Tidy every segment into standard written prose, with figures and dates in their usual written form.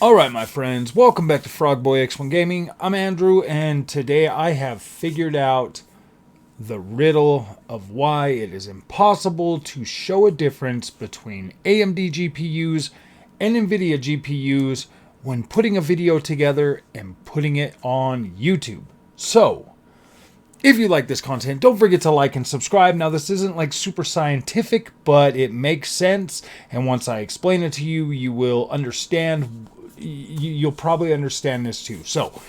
Alright my friends, welcome back to Frogboy X1 Gaming. I'm Andrew and today I have figured out the riddle of why it is impossible to show a difference between AMD GPUs and Nvidia GPUs when putting a video together and putting it on YouTube. So, if you like this content, don't forget to like and subscribe. Now, this isn't like super scientific, but it makes sense. And once I explain it to you, you will understand. You'll probably understand this too. So,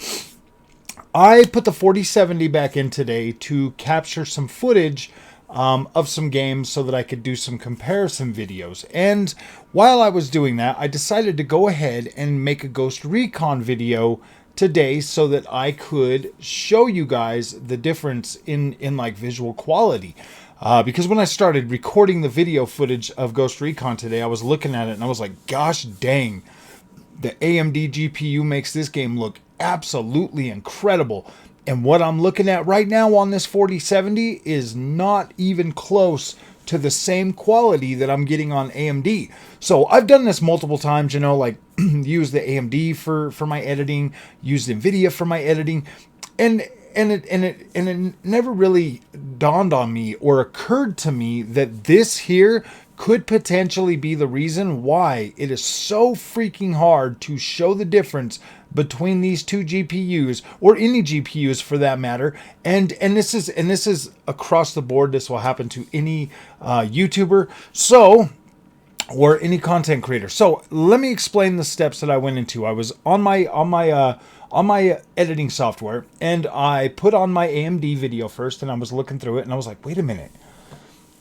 I put the 4070 back in today to capture some footage of some games so that I could do some comparison videos. And while I was doing that, I decided to go ahead and make a Ghost Recon video today so that I could show you guys the difference in like visual quality. Because when I started recording the video footage of Ghost Recon today, I was looking at it and I was like, gosh dang, the AMD GPU makes this game look absolutely incredible. And what I'm looking at right now on this 4070 is not even close to the same quality that I'm getting on AMD. So I've done this multiple times, you know, like use the AMD for my editing, used Nvidia for my editing, and it never really dawned on me or occurred to me that this here could potentially be the reason why it is so freaking hard to show the difference between these two GPUs, or any GPUs for that matter. And this is across the board. This will happen to any YouTuber, so, or any content creator. So let me explain the steps that I went into. I was on my editing software, and I put on my AMD video first, and I was looking through it, and I was like, wait a minute.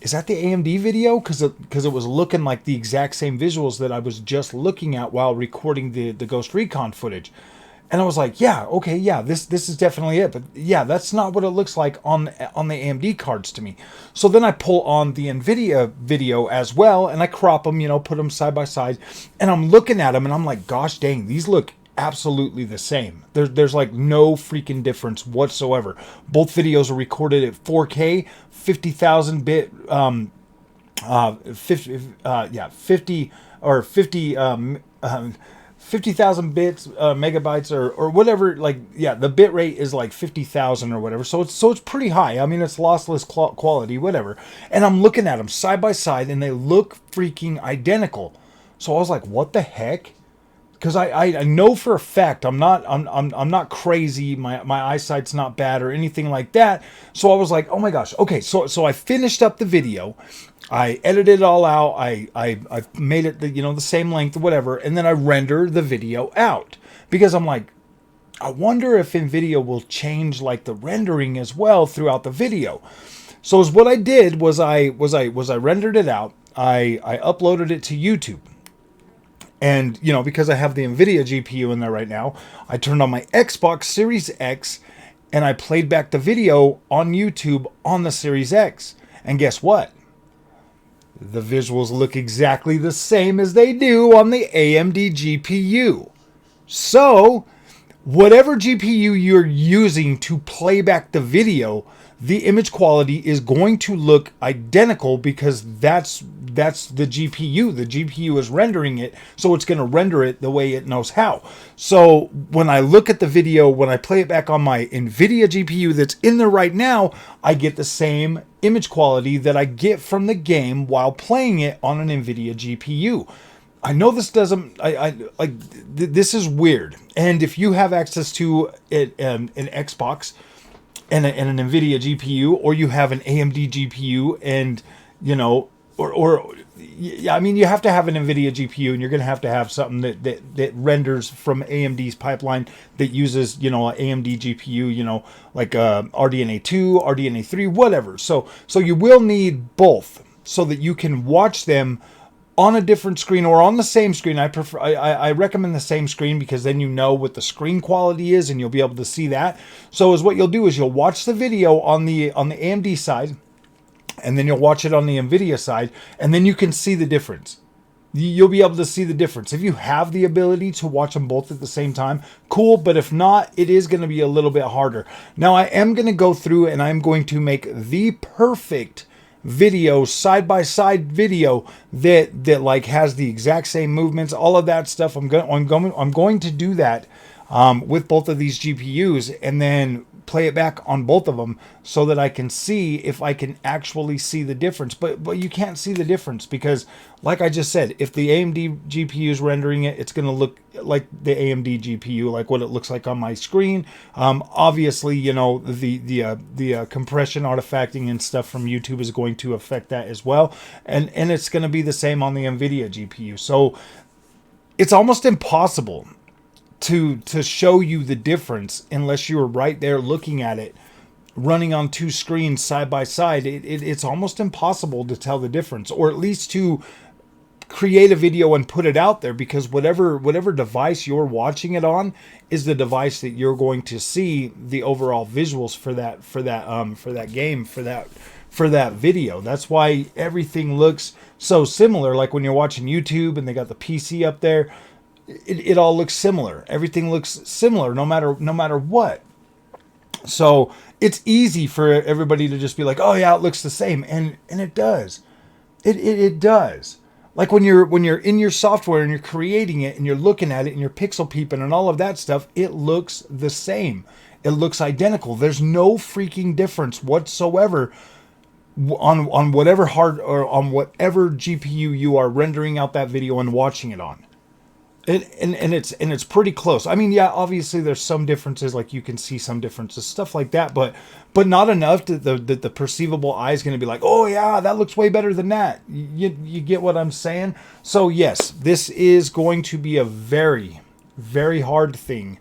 Is that the AMD video? Because it was looking like the exact same visuals that I was just looking at while recording the Ghost Recon footage. And I was like, yeah, okay, yeah, this is definitely it. But yeah, that's not what it looks like on the AMD cards to me. So then I pull on the Nvidia video as well, and I crop them, you know, put them side by side. And I'm looking at them, and I'm like, gosh dang, these look absolutely the same. There's like no freaking difference whatsoever. Both videos are recorded at 4K, 50,000 bit, 50,000 bits, megabytes, or whatever. Like, yeah, the bit rate is like 50,000 or whatever. So it's pretty high. I mean, it's lossless quality, whatever. And I'm looking at them side by side, and they look freaking identical. So I was like, what the heck? Because I know for a fact I'm not crazy. My eyesight's not bad or anything like that. So I was like, oh my gosh. Okay, so I finished up the video. I edited it all out. I made it the same length, whatever, and then I rendered the video out because I'm like, I wonder if Nvidia will change like the rendering as well throughout the video. So what I did was I rendered it out. I uploaded it to YouTube. And, you know, because I have the Nvidia GPU in there right now, I turned on my Xbox Series X and I played back the video on YouTube on the Series X. And guess what? The visuals look exactly the same as they do on the AMD GPU. So, whatever GPU you're using to play back the video, the image quality is going to look identical because that's the GPU. The GPU is rendering it, so it's going to render it the way it knows how. So when I look at the video, when I play it back on my Nvidia GPU that's in there right now, I get the same image quality that I get from the game while playing it on an Nvidia GPU. I know this doesn't, this is weird. And if you have access to an Xbox and an Nvidia GPU, or you have an AMD GPU, and you know, I mean, you have to have an Nvidia GPU, and you're going to have something that renders from AMD's pipeline that uses, you know, an AMD GPU, you know, like RDNA 2, RDNA 3, whatever. So you will need both so that you can watch them on a different screen or on the same screen. I recommend the same screen because then you know what the screen quality is and you'll be able to see that. So what you'll do is you'll watch the video on the AMD side, and then you'll watch it on the Nvidia side, and then you can see the difference. You'll be able to see the difference. If you have the ability to watch them both at the same time, cool. But if not, it is going to be a little bit harder. Now, I am going to go through and I'm going to make the perfect video, side by side video that like has the exact same movements, all of that stuff. I'm going to do that with both of these GPUs, and then play it back on both of them so that I can see if I can actually see the difference. But you can't see the difference because, like I just said, if the AMD GPU is rendering it, it's going to look like the AMD GPU, like what it looks like on my screen. Obviously, you know, the compression artifacting and stuff from YouTube is going to affect that as well, and it's going to be the same on the Nvidia GPU. So it's almost impossible to show you the difference unless you were right there looking at it, running on two screens side by side. It's almost impossible to tell the difference, or at least to create a video and put it out there, because whatever device you're watching it on is the device that you're going to see the overall visuals for that game, for that video. That's why everything looks so similar. Like when you're watching YouTube and they got the PC up there, it all looks similar. Everything looks similar no matter what. So it's easy for everybody to just be like, oh yeah, it looks the same. And it does. It does. Like when you're in your software and you're creating it and you're looking at it and you're pixel peeping and all of that stuff, it looks the same. It looks identical. There's no freaking difference whatsoever on whatever hard or on whatever GPU you are rendering out that video and watching it on. And it's pretty close. I mean, yeah, obviously there's some differences, like you can see some differences, stuff like that, but not enough that the perceivable eye is going to be like, oh yeah, that looks way better than that. You get what I'm saying? So yes, this is going to be a very, very hard thing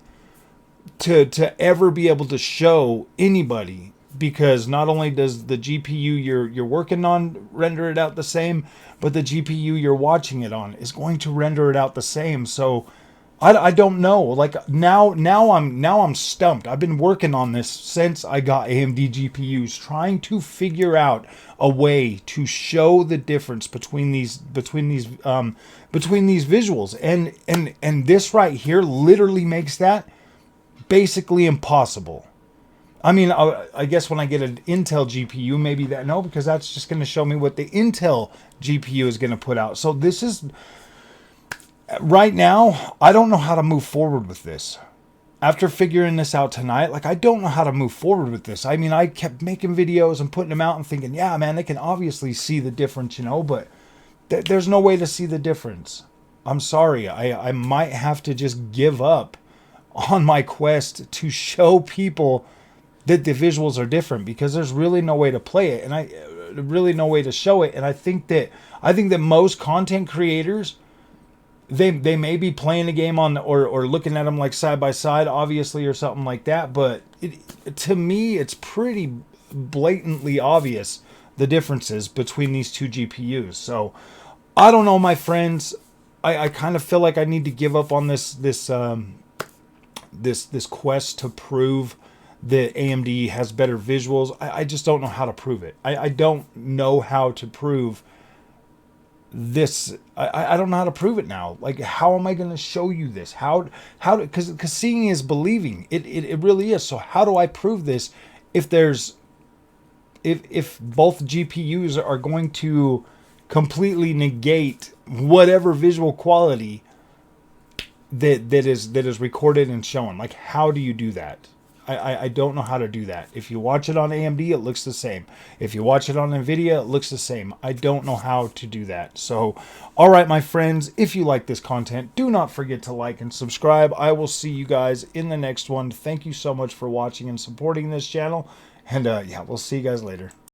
to ever be able to show anybody, because not only does the GPU you're working on render it out the same, but the GPU you're watching it on is going to render it out the same. So I don't know. Like now I'm stumped. I've been working on this since I got AMD GPUs, trying to figure out a way to show the difference between these visuals, and this right here literally makes that basically impossible. I mean, I guess when I get an Intel GPU, maybe that, no, because that's just going to show me what the Intel GPU is going to put out. So this is, right now, I don't know how to move forward with this. After figuring this out tonight, like, I don't know how to move forward with this. I mean, I kept making videos and putting them out and thinking, yeah, man, they can obviously see the difference, you know, but there's no way to see the difference. I'm sorry. I might have to just give up on my quest to show people that the visuals are different, because there's really no way to play it, and really no way to show it. And I think that most content creators, they may be playing a game on or looking at them like side by side, obviously, or something like that, but to me it's pretty blatantly obvious the differences between these two GPUs. So I don't know, my friends. I kind of feel like I need to give up on this quest to prove that AMD has better visuals. I just don't know how to prove it. I don't know how to prove this. I don't know how to prove it now. Like, how am I going to show you this? Because seeing is believing. It really is. So how do I prove this if both GPUs are going to completely negate whatever visual quality that is recorded and shown? Like, how do you do that? I don't know how to do that. If you watch it on AMD, it looks the same. If you watch it on Nvidia, it looks the same. I don't know how to do that. So, all right, my friends, if you like this content, do not forget to like and subscribe. I will see you guys in the next one. Thank you so much for watching and supporting this channel. And yeah, we'll see you guys later.